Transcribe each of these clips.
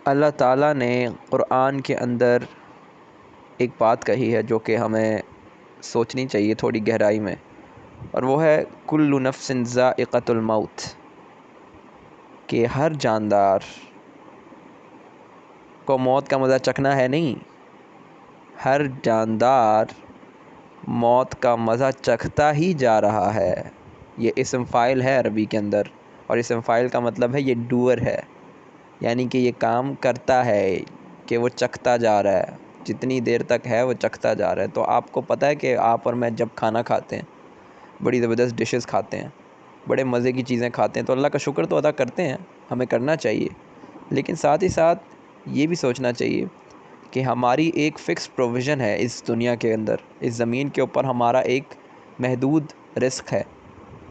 اللہ تعالیٰ نے قرآن کے اندر ایک بات کہی ہے جو کہ ہمیں سوچنی چاہیے تھوڑی گہرائی میں، اور وہ ہے کل نفس ذائقۃ الموت، کہ ہر جاندار کو موت کا مزہ چکھنا ہے نہیں، ہر جاندار موت کا مزہ چکھتا ہی جا رہا ہے۔ یہ اسم فاعل ہے عربی کے اندر، اور اسم فاعل کا مطلب ہے یہ ڈوئر ہے، یعنی کہ یہ کام کرتا ہے، کہ وہ چکھتا جا رہا ہے، جتنی دیر تک ہے وہ چکھتا جا رہا ہے۔ تو آپ کو پتہ ہے کہ آپ اور میں جب کھانا کھاتے ہیں، بڑی زبردست ڈشز کھاتے ہیں، بڑے مزے کی چیزیں کھاتے ہیں، تو اللہ کا شکر تو ادا کرتے ہیں، ہمیں کرنا چاہیے، لیکن ساتھ ہی ساتھ یہ بھی سوچنا چاہیے کہ ہماری ایک فکس پروویژن ہے اس دنیا کے اندر، اس زمین کے اوپر ہمارا ایک محدود رزق ہے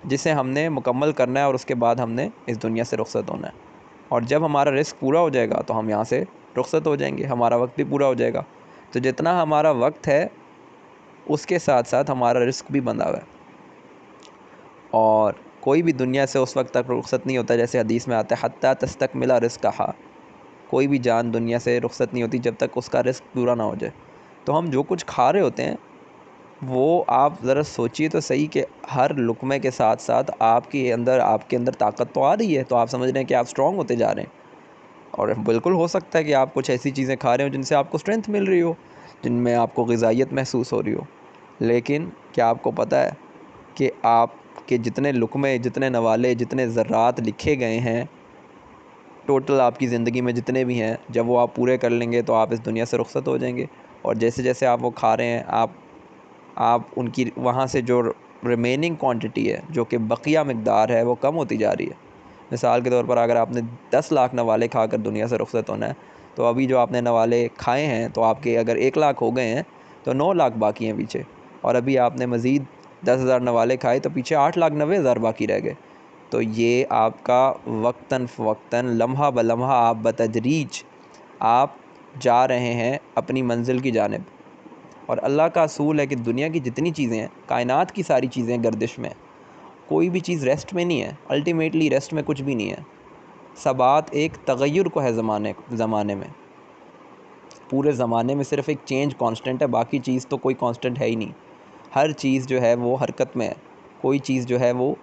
جسے ہم نے مکمل کرنا ہے، اور اس کے بعد ہم نے اس دنیا سے رخصت ہونا ہے، اور جب ہمارا رزق پورا ہو جائے گا تو ہم یہاں سے رخصت ہو جائیں گے، ہمارا وقت بھی پورا ہو جائے گا۔ تو جتنا ہمارا وقت ہے اس کے ساتھ ساتھ ہمارا رزق بھی بندھا ہوا ہے، اور کوئی بھی دنیا سے اس وقت تک رخصت نہیں ہوتا، جیسے حدیث میں آتا ہے حتیٰ تستکمل رزقہا، کوئی بھی جان دنیا سے رخصت نہیں ہوتی جب تک اس کا رزق پورا نہ ہو جائے۔ تو ہم جو کچھ کھا رہے ہوتے ہیں وہ آپ ذرا سوچئے تو صحیح، کہ ہر لقمے کے ساتھ ساتھ آپ کے اندر طاقت تو آ رہی ہے، تو آپ سمجھ رہے ہیں کہ آپ اسٹرانگ ہوتے جا رہے ہیں، اور بالکل ہو سکتا ہے کہ آپ کچھ ایسی چیزیں کھا رہے ہو جن سے آپ کو اسٹرینتھ مل رہی ہو، جن میں آپ کو غذائیت محسوس ہو رہی ہو، لیکن کیا آپ کو پتہ ہے کہ آپ کے جتنے لقمے، جتنے نوالے، جتنے ذرات لکھے گئے ہیں ٹوٹل آپ کی زندگی میں جتنے بھی ہیں، جب وہ آپ پورے کر لیں گے تو آپ اس دنیا سے رخصت ہو جائیں گے، اور جیسے جیسے آپ وہ کھا رہے ہیں آپ ان کی وہاں سے جو ریمیننگ کوانٹٹی ہے، جو کہ بقیہ مقدار ہے، وہ کم ہوتی جا رہی ہے۔ مثال کے طور پر اگر آپ نے 10 لاکھ نوالے کھا کر دنیا سے رخصت ہونا ہے، تو ابھی جو آپ نے نوالے کھائے ہیں تو آپ کے اگر 1 لاکھ ہو گئے ہیں تو 9 لاکھ باقی ہیں پیچھے، اور ابھی آپ نے مزید 10,000 نوالے کھائے تو پیچھے 8,90,000 باقی رہ گئے۔ تو یہ آپ کا وقتاً فوقتاً، لمحہ بلمحہ، آپ بتدریج آپ جا رہے ہیں اپنی منزل کی جانب، اور اللہ کا اصول ہے کہ دنیا کی جتنی چیزیں ہیں، کائنات کی ساری چیزیں گردش میں، کوئی بھی چیز ریسٹ میں نہیں ہے، الٹیمیٹلی ریسٹ میں کچھ بھی نہیں ہے، ثبات ایک تغیر کو ہے زمانے میں، پورے زمانے میں صرف ایک چینج کانسٹنٹ ہے، باقی چیز تو کوئی کانسٹنٹ ہے ہی نہیں، ہر چیز جو ہے وہ حرکت میں ہے، کوئی چیز جو ہے وہ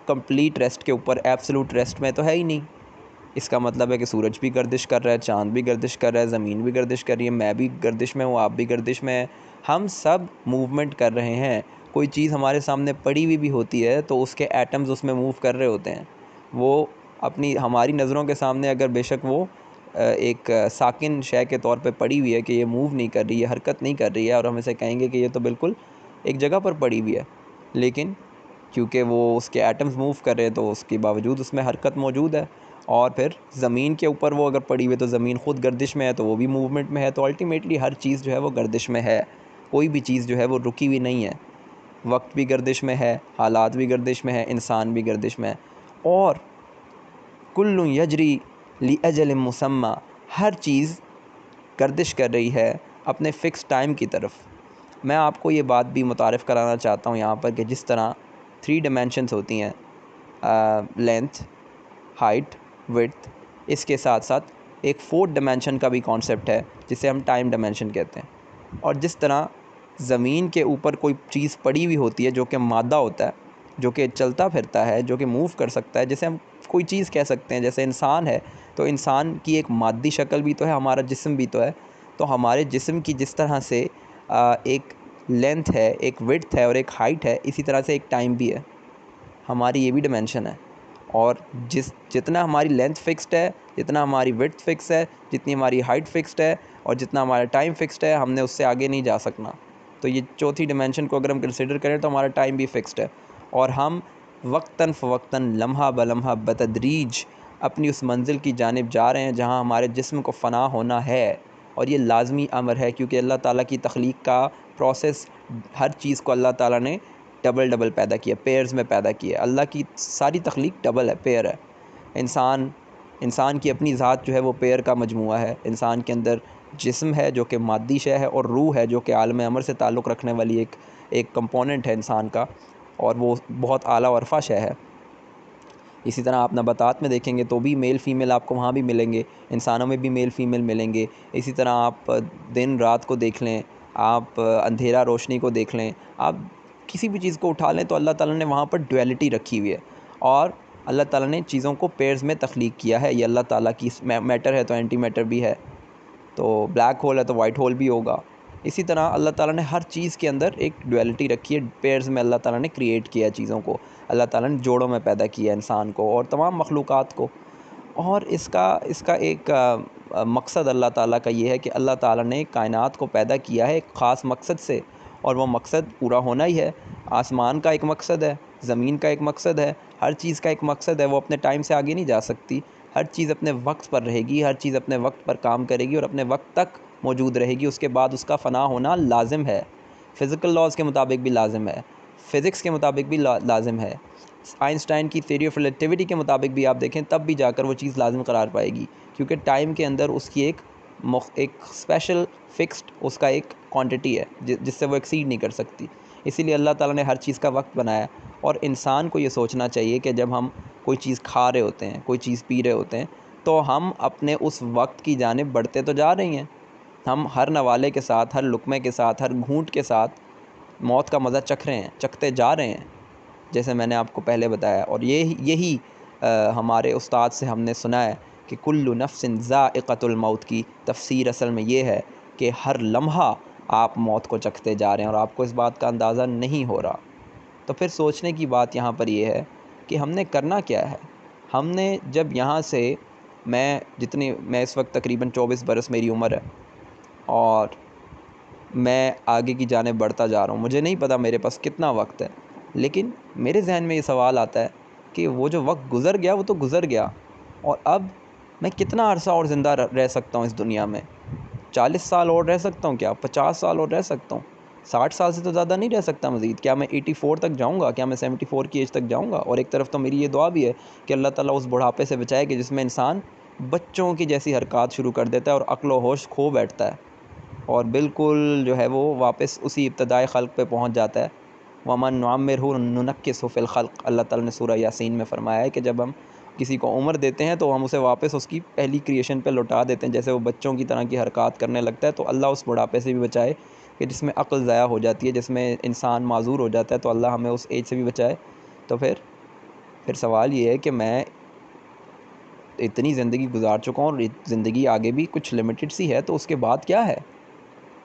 کمپلیٹ ریسٹ کے اوپر، ایبسلوٹ ریسٹ میں تو ہے ہی نہیں۔ اس کا مطلب ہے کہ سورج بھی گردش کر رہا ہے، چاند بھی گردش کر رہا ہے، زمین بھی گردش کر رہی ہے، میں بھی گردش میں ہوں، آپ بھی گردش میں ہیں، ہم سب موومنٹ کر رہے ہیں۔ کوئی چیز ہمارے سامنے پڑی ہوئی بھی ہوتی ہے تو اس کے ایٹمز اس میں موو کر رہے ہوتے ہیں، وہ اپنی ہماری نظروں کے سامنے اگر بے شک وہ ایک ساکن شے کے طور پہ پڑی ہوئی ہے کہ یہ موو نہیں کر رہی ہے، حرکت نہیں کر رہی ہے، اور ہم اسے کہیں گے کہ یہ تو بالکل ایک جگہ پر پڑی ہوئی ہے، لیکن کیونکہ وہ اس کے ایٹمز موو کر رہے ہیں تو اس کے باوجود اس میں حرکت موجود ہے۔ اور پھر زمین کے اوپر وہ اگر پڑی ہوئی ہے تو زمین خود گردش میں ہے تو وہ بھی موومنٹ میں ہے، تو الٹیمیٹلی ہر چیز جو ہے وہ گردش میں ہے، کوئی بھی چیز جو ہے وہ رکی ہوئی نہیں ہے، وقت بھی گردش میں ہے، حالات بھی گردش میں ہے، انسان بھی گردش میں ہے، اور کل یجری لاجل مسمى، ہر چیز گردش کر رہی ہے اپنے فکس ٹائم کی طرف۔ میں آپ کو یہ بات بھی متعارف کرانا چاہتا ہوں یہاں پر کہ جس طرح 3 ڈیمینشنز ہوتی ہیں، لینتھ، ہائٹ، وڈتھ، اس کے ساتھ ساتھ ایک 4 ڈیمینشن کا بھی کانسیپٹ ہے جسے ہم ٹائم ڈیمینشن کہتے ہیں، اور جس طرح زمین کے اوپر کوئی چیز پڑی ہوئی ہوتی ہے جو کہ مادہ ہوتا ہے، جو کہ چلتا پھرتا ہے، جو کہ موو کر سکتا ہے، جسے ہم کوئی چیز کہہ سکتے ہیں، جیسے انسان ہے تو انسان کی ایک مادی شکل بھی تو ہے، ہمارا جسم بھی تو ہے، تو ہمارے جسم کی جس طرح سے ایک لینتھ ہے، ایک وڈتھ ہے اور ایک ہائٹ ہے، اسی طرح سے ایک ٹائم بھی ہے، ہماری یہ بھی ڈیمینشن ہے، اور جتنا ہماری لینتھ فکسڈ ہے، جتنا ہماری وڈتھ فکس ہے، جتنی ہماری ہائٹ فکسڈ ہے، اور جتنا ہمارا ٹائم فکسڈ ہے، ہم نے اس سے آگے نہیں جا سکنا۔ تو یہ چوتھی ڈیمینشن کو اگر ہم کنسیڈر کریں تو ہمارا ٹائم بھی فکسڈ ہے، اور ہم وقتاً فوقتاً، لمحہ بلمحہ، بتدریج اپنی اس منزل کی جانب جا رہے ہیں جہاں ہمارے جسم کو فنا ہونا ہے، اور یہ لازمی امر ہے، کیونکہ اللہ تعالیٰ کی تخلیق کا پروسیس، ہر چیز کو اللہ تعالیٰ نے ڈبل ڈبل پیدا کیا، پیئرز میں پیدا کیا، اللہ کی ساری تخلیق ڈبل ہے، پیئر ہے۔ انسان کی اپنی ذات جو ہے وہ پیئر کا مجموعہ ہے، انسان کے اندر جسم ہے جو کہ مادی شے ہے، اور روح ہے جو کہ عالم امر سے تعلق رکھنے والی ایک کمپوننٹ ہے انسان کا، اور وہ بہت اعلیٰ و عرفہ شے ہے۔ اسی طرح آپ نباتات میں دیکھیں گے تو بھی میل فیمیل آپ کو وہاں بھی ملیں گے، انسانوں میں بھی میل فیمیل ملیں گے۔ اسی طرح آپ دن رات کو دیکھ لیں، آپ اندھیرا روشنی کو دیکھ لیں، آپ کسی بھی چیز کو اٹھا لیں تو اللہ تعالیٰ نے وہاں پر ڈویلٹی رکھی ہوئی ہے، اور اللہ تعالیٰ نے چیزوں کو پیئرز میں تخلیق کیا ہے۔ یہ اللہ تعالیٰ کی میٹر ہے تو اینٹی میٹر بھی ہے، تو بلیک ہول ہے تو وائٹ ہول بھی ہوگا۔ اسی طرح اللہ تعالیٰ نے ہر چیز کے اندر ایک ڈویلٹی رکھی ہے، پیئرز میں اللہ تعالیٰ نے کریٹ کیا چیزوں کو، اللہ تعالیٰ نے جوڑوں میں پیدا کیا انسان کو اور تمام مخلوقات کو۔ اور اس کا ایک مقصد اللہ تعالیٰ کا یہ ہے کہ اللہ تعالیٰ نے کائنات کو پیدا کیا ہے ایک خاص مقصد سے، اور وہ مقصد پورا ہونا ہی ہے۔ آسمان کا ایک مقصد ہے، زمین کا ایک مقصد ہے، ہر چیز کا ایک مقصد ہے، وہ اپنے ٹائم سے آگے نہیں جا سکتی، ہر چیز اپنے وقت پر رہے گی، ہر چیز اپنے وقت پر کام کرے گی اور اپنے وقت تک موجود رہے گی، اس کے بعد اس کا فنا ہونا لازم ہے۔ فزیکل لاز کے مطابق بھی لازم ہے، فزکس کے مطابق بھی لازم ہے، آئنسٹائن کی تھیوری آف ریلیٹیوٹی کے مطابق بھی آپ دیکھیں تب بھی جا کر وہ چیز لازم قرار پائے گی، کیونکہ ٹائم کے اندر اس کی ایک اسپیشل فکسڈ اس کا ایک کوانٹٹی ہے جس سے وہ ایکسیڈ نہیں کر سکتی۔ اسی لیے اللہ تعالیٰ نے ہر چیز کا وقت بنایا، اور انسان کو یہ سوچنا چاہیے کہ جب ہم کوئی چیز کھا رہے ہوتے ہیں، کوئی چیز پی رہے ہوتے ہیں، تو ہم اپنے اس وقت کی جانب بڑھتے تو جا رہے ہیں، ہم ہر نوالے کے ساتھ، ہر لقمے کے ساتھ، ہر گھونٹ کے ساتھ موت کا مزہ چکھ رہے ہیں، چکھتے جا رہے ہیں، جیسے میں نے آپ کو پہلے بتایا۔ اور یہی ہمارے استاد سے ہم نے سنا ہے کہ کل نفس ذائقۃ الموت کی تفسیر اصل میں یہ ہے کہ ہر لمحہ آپ موت کو چکھتے جا رہے ہیں اور آپ کو اس بات کا اندازہ نہیں ہو رہا۔ تو پھر سوچنے کی بات یہاں پر یہ ہے کہ ہم نے کرنا کیا ہے۔ ہم نے جب یہاں سے میں اس وقت تقریباً 24 برس میری عمر ہے، اور میں آگے کی جانب بڑھتا جا رہا ہوں، مجھے نہیں پتا میرے پاس کتنا وقت ہے، لیکن میرے ذہن میں یہ سوال آتا ہے کہ وہ جو وقت گزر گیا وہ تو گزر گیا، اور اب میں کتنا عرصہ اور زندہ رہ سکتا ہوں اس دنیا میں؟ 40 سال اور رہ سکتا ہوں کیا؟ 50 سال اور رہ سکتا ہوں؟ 60 سال سے تو زیادہ نہیں رہ سکتا مزید۔ کیا میں 84 تک جاؤں گا؟ کیا میں 74 کی ایج تک جاؤں گا؟ اور ایک طرف تو میری یہ دعا بھی ہے کہ اللہ تعالیٰ اس بڑھاپے سے بچائے کہ جس میں انسان بچوں کی جیسی حرکات شروع کر دیتا ہے اور عقل و ہوش کھو بیٹھتا ہے، اور بالکل جو ہے وہ واپس اسی ابتدائی خلق پہ پہنچ جاتا ہے۔ وَمَن نُعَمِّرْهُ نُنَكِّسْهُ فِي الْخَلْقِ، اللہ تعالیٰ نے سورہ یاسین میں فرمایا ہے کہ جب ہم کسی کو عمر دیتے ہیں تو ہم اسے واپس اس کی پہلی کریشن پہ لوٹا دیتے ہیں، جیسے وہ بچوں کی طرح کی حرکات کرنے لگتا ہے۔ تو اللہ اس بڑھاپے سے بھی بچائے کہ جس میں عقل ضائع ہو جاتی ہے، جس میں انسان معذور ہو جاتا ہے، تو اللہ ہمیں اس ایج سے بھی بچائے۔ تو پھر سوال یہ ہے کہ میں اتنی زندگی گزار چکا ہوں، اور زندگی آگے بھی کچھ لمیٹڈ سی ہے، تو اس کے بعد کیا ہے؟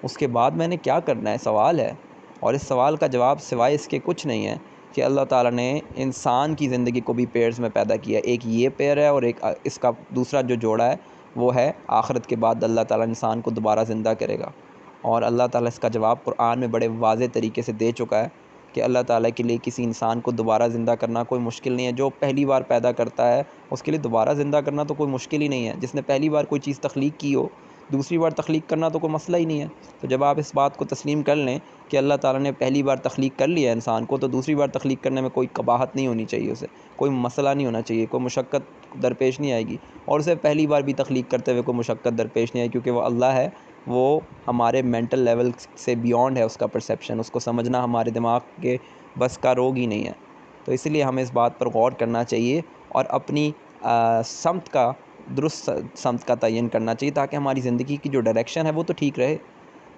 اس کے بعد میں نے کیا کرنا ہے؟ سوال ہے، اور اس سوال کا جواب سوائے اس کے کچھ نہیں ہے کہ اللہ تعالیٰ نے انسان کی زندگی کو بھی پیئرز میں پیدا کیا ہے۔ ایک یہ پیئر ہے، اور ایک اس کا دوسرا جو جوڑا ہے وہ ہے آخرت کے بعد اللہ تعالیٰ انسان کو دوبارہ زندہ کرے گا، اور اللہ تعالیٰ اس کا جواب قرآن میں بڑے واضح طریقے سے دے چکا ہے کہ اللہ تعالیٰ کے لیے کسی انسان کو دوبارہ زندہ کرنا کوئی مشکل نہیں ہے۔ جو پہلی بار پیدا کرتا ہے اس کے لیے دوبارہ زندہ کرنا تو کوئی مشکل ہی نہیں ہے۔ جس نے پہلی بار کوئی چیز تخلیق کی ہو، دوسری بار تخلیق کرنا تو کوئی مسئلہ ہی نہیں ہے۔ تو جب آپ اس بات کو تسلیم کر لیں کہ اللہ تعالیٰ نے پہلی بار تخلیق کر لیا انسان کو، تو دوسری بار تخلیق کرنے میں کوئی قباحت نہیں ہونی چاہیے، اسے کوئی مسئلہ نہیں ہونا چاہیے، کوئی مشقت درپیش نہیں آئے گی، اور اسے پہلی بار بھی تخلیق کرتے ہوئے کوئی مشقت درپیش نہیں آئی، کیونکہ وہ اللہ ہے، وہ ہمارے مینٹل لیول سے بیونڈ ہے، اس کا پرسیپشن، اس کو سمجھنا ہمارے دماغ کے بس کا روگ ہی نہیں ہے۔ تو اس لیے ہمیں اس بات پر غور کرنا چاہیے اور اپنی سمت کا درست سمت کا تعین کرنا چاہیے، تاکہ ہماری زندگی کی جو ڈائریکشن ہے وہ تو ٹھیک رہے۔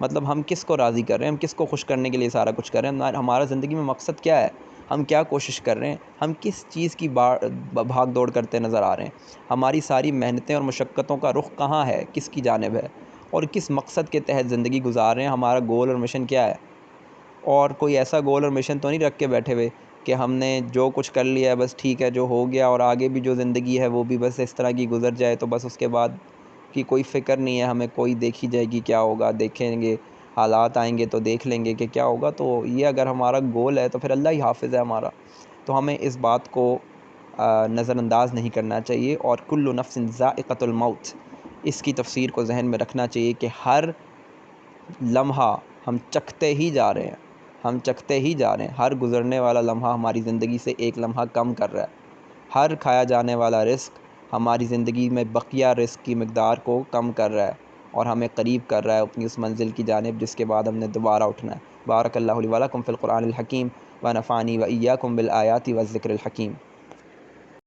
مطلب ہم کس کو راضی کر رہے ہیں، ہم کس کو خوش کرنے کے لیے سارا کچھ کر رہے ہیں، ہمارا زندگی میں مقصد کیا ہے، ہم کیا کوشش کر رہے ہیں، ہم کس چیز کی بھاگ دوڑ کرتے نظر آ رہے ہیں، ہماری ساری محنتیں اور مشقتوں کا رخ کہاں ہے، کس کی جانب ہے، اور کس مقصد کے تحت زندگی گزار رہے ہیں، ہمارا گول اور مشن کیا ہے۔ اور کوئی ایسا گول اور مشن تو نہیں رکھ کے بیٹھے ہوئے کہ ہم نے جو کچھ کر لیا ہے بس ٹھیک ہے، جو ہو گیا، اور آگے بھی جو زندگی ہے وہ بھی بس اس طرح کی گزر جائے، تو بس اس کے بعد کی کوئی فکر نہیں ہے ہمیں، کوئی دیکھی جائے گی کیا ہوگا، دیکھیں گے حالات آئیں گے تو دیکھ لیں گے کہ کیا ہوگا۔ تو یہ اگر ہمارا گول ہے تو پھر اللہ ہی حافظ ہے ہمارا۔ تو ہمیں اس بات کو نظر انداز نہیں کرنا چاہیے، اور کل نفس ذائقۃ الموت اس کی تفسیر کو ذہن میں رکھنا چاہیے کہ ہر لمحہ ہم چکھتے ہی جا رہے ہیں، ہم چکھتے ہی جا رہے ہیں، ہر گزرنے والا لمحہ ہماری زندگی سے ایک لمحہ کم کر رہا ہے، ہر کھایا جانے والا رزق ہماری زندگی میں بقیہ رزق کی مقدار کو کم کر رہا ہے، اور ہمیں قریب کر رہا ہے اپنی اس منزل کی جانب جس کے بعد ہم نے دوبارہ اٹھنا ہے۔ بارک اللہ لی و لکم فی القرآن الحکیم و نفعنی و ایاکم بالآیات والذکر الحکیم۔